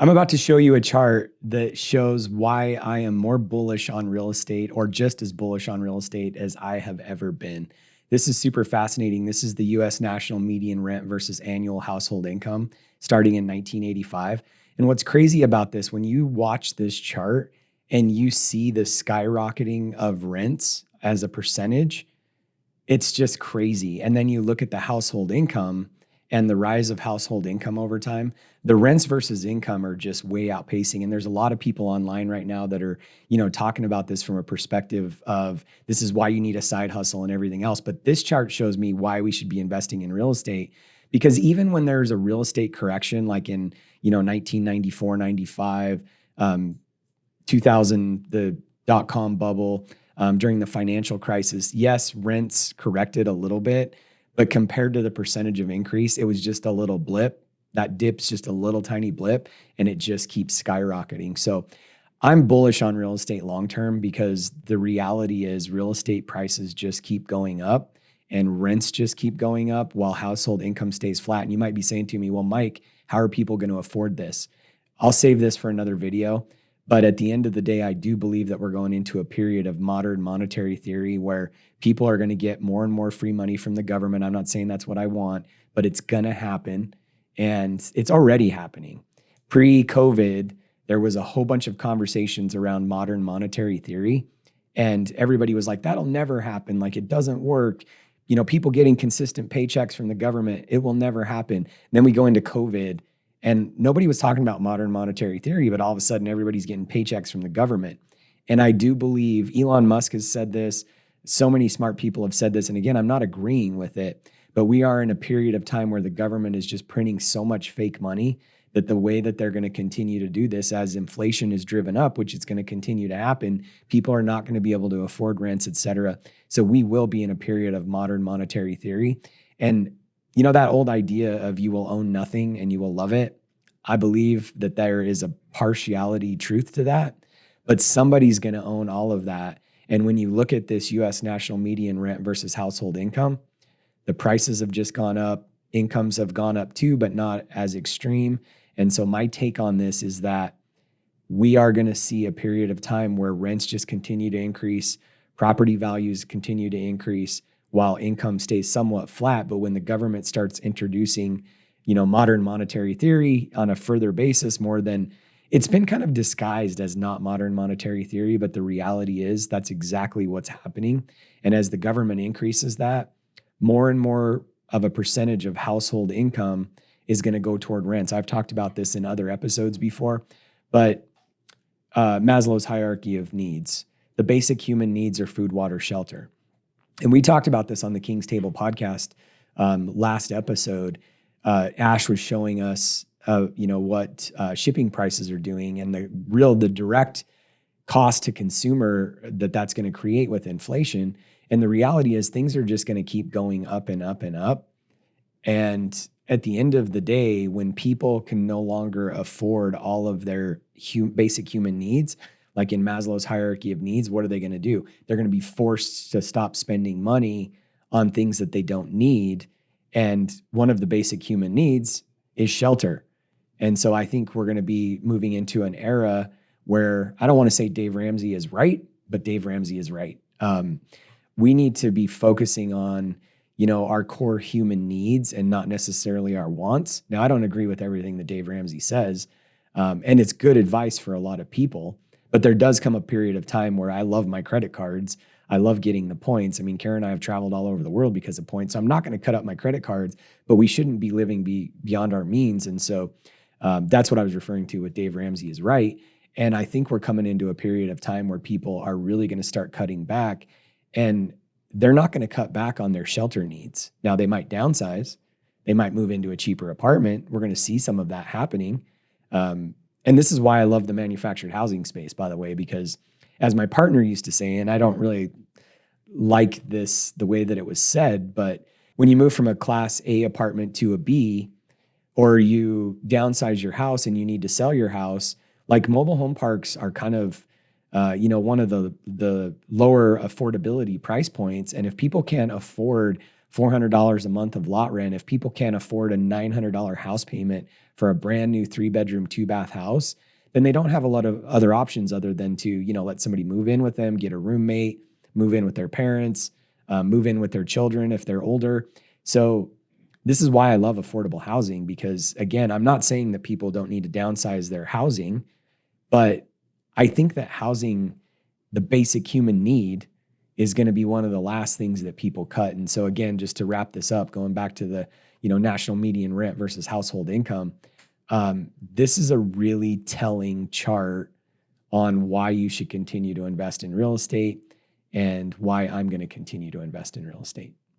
I'm about to show you a chart that shows why I am more bullish on real estate or just as bullish on real estate as I have ever been. This is super fascinating. This is the US national median rent versus annual household income starting in 1985. And what's crazy about this, when you watch this chart and you see the skyrocketing of rents as a percentage, it's just crazy. And then you look at the household income and the rise of household income over time, the rents versus income are just way outpacing. And there's a lot of people online right now that are, talking about this from a perspective of this is why you need a side hustle and everything else. But this chart shows me why we should be investing in real estate, because even when there's a real estate correction, like in, 1994, 95, 2000, the dot-com bubble, during the financial crisis, yes, rents corrected a little bit, but compared to the percentage of increase, it was just a little blip. That dip's just a little tiny blip, and it just keeps skyrocketing. So I'm bullish on real estate long-term because the reality is real estate prices just keep going up and rents just keep going up while household income stays flat. And you might be saying to me, well, Mike, how are people going to afford this? I'll save this for another video. But at the end of the day, I do believe that we're going into a period of modern monetary theory where people are going to get more and more free money from the government. I'm not saying that's what I want, but it's going to happen. And it's already happening. Pre-COVID, there was a whole bunch of conversations around modern monetary theory. And everybody was like, that'll never happen. Like, it doesn't work. People getting consistent paychecks from the government, it will never happen. And then we go into COVID and nobody was talking about modern monetary theory, but all of a sudden everybody's getting paychecks from the government. And I do believe Elon Musk has said this. So many smart people have said this. And again, I'm not agreeing with it, but we are in a period of time where the government is just printing so much fake money that the way that they're going to continue to do this as inflation is driven up, which is going to continue to happen, people are not going to be able to afford rents, et cetera. So we will be in a period of modern monetary theory. And that old idea of you will own nothing and you will love it, I believe that there is a partiality truth to that, but somebody's going to own all of that. And when you look at this US national median rent versus household income, the prices have just gone up, incomes have gone up too, but not as extreme. And so my take on this is that we are going to see a period of time where rents just continue to increase, property values continue to increase while income stays somewhat flat. But when the government starts introducing, modern monetary theory on a further basis, more than it's been kind of disguised as not modern monetary theory, but the reality is that's exactly what's happening. And as the government increases that, more and more of a percentage of household income is going to go toward rents. I've talked about this in other episodes before, but Maslow's hierarchy of needs, the basic human needs are food, water, shelter. And we talked about this on the King's Table podcast last episode. Ash was showing us, what shipping prices are doing and the direct cost to consumer that's going to create with inflation. And the reality is things are just going to keep going up and up and up. And at the end of the day, when people can no longer afford all of their basic human needs, like in Maslow's hierarchy of needs, what are they going to do? They're going to be forced to stop spending money on things that they don't need. And one of the basic human needs is shelter. And so I think we're going to be moving into an era where I don't want to say Dave Ramsey is right, but Dave Ramsey is right. We need to be focusing on, our core human needs and not necessarily our wants. Now, I don't agree with everything that Dave Ramsey says, and it's good advice for a lot of people, but there does come a period of time where I love my credit cards. I love getting the points. I mean, Karen and I have traveled all over the world because of points, so I'm not going to cut up my credit cards, but we shouldn't be living beyond our means. And so that's what I was referring to with Dave Ramsey is right. And I think we're coming into a period of time where people are really going to start cutting back, and they're not going to cut back on their shelter needs. Now, they might downsize. They might move into a cheaper apartment. We're going to see some of that happening. And this is why I love the manufactured housing space, by the way, because as my partner used to say, and I don't really like this, the way that it was said, but when you move from a class A apartment to a B, or you downsize your house and you need to sell your house, like mobile home parks are kind of one of the lower affordability price points. And if people can't afford $400 a month of lot rent. If people can't afford a $900 house payment for a brand new 3-bedroom, 2-bath house, then they don't have a lot of other options other than to, let somebody move in with them, get a roommate, move in with their parents, move in with their children if they're older. So this is why I love affordable housing, because again, I'm not saying that people don't need to downsize their housing, but I think that housing, the basic human need, is going to be one of the last things that people cut. And so again, just to wrap this up, going back to the, national median rent versus household income, this is a really telling chart on why you should continue to invest in real estate and why I'm going to continue to invest in real estate.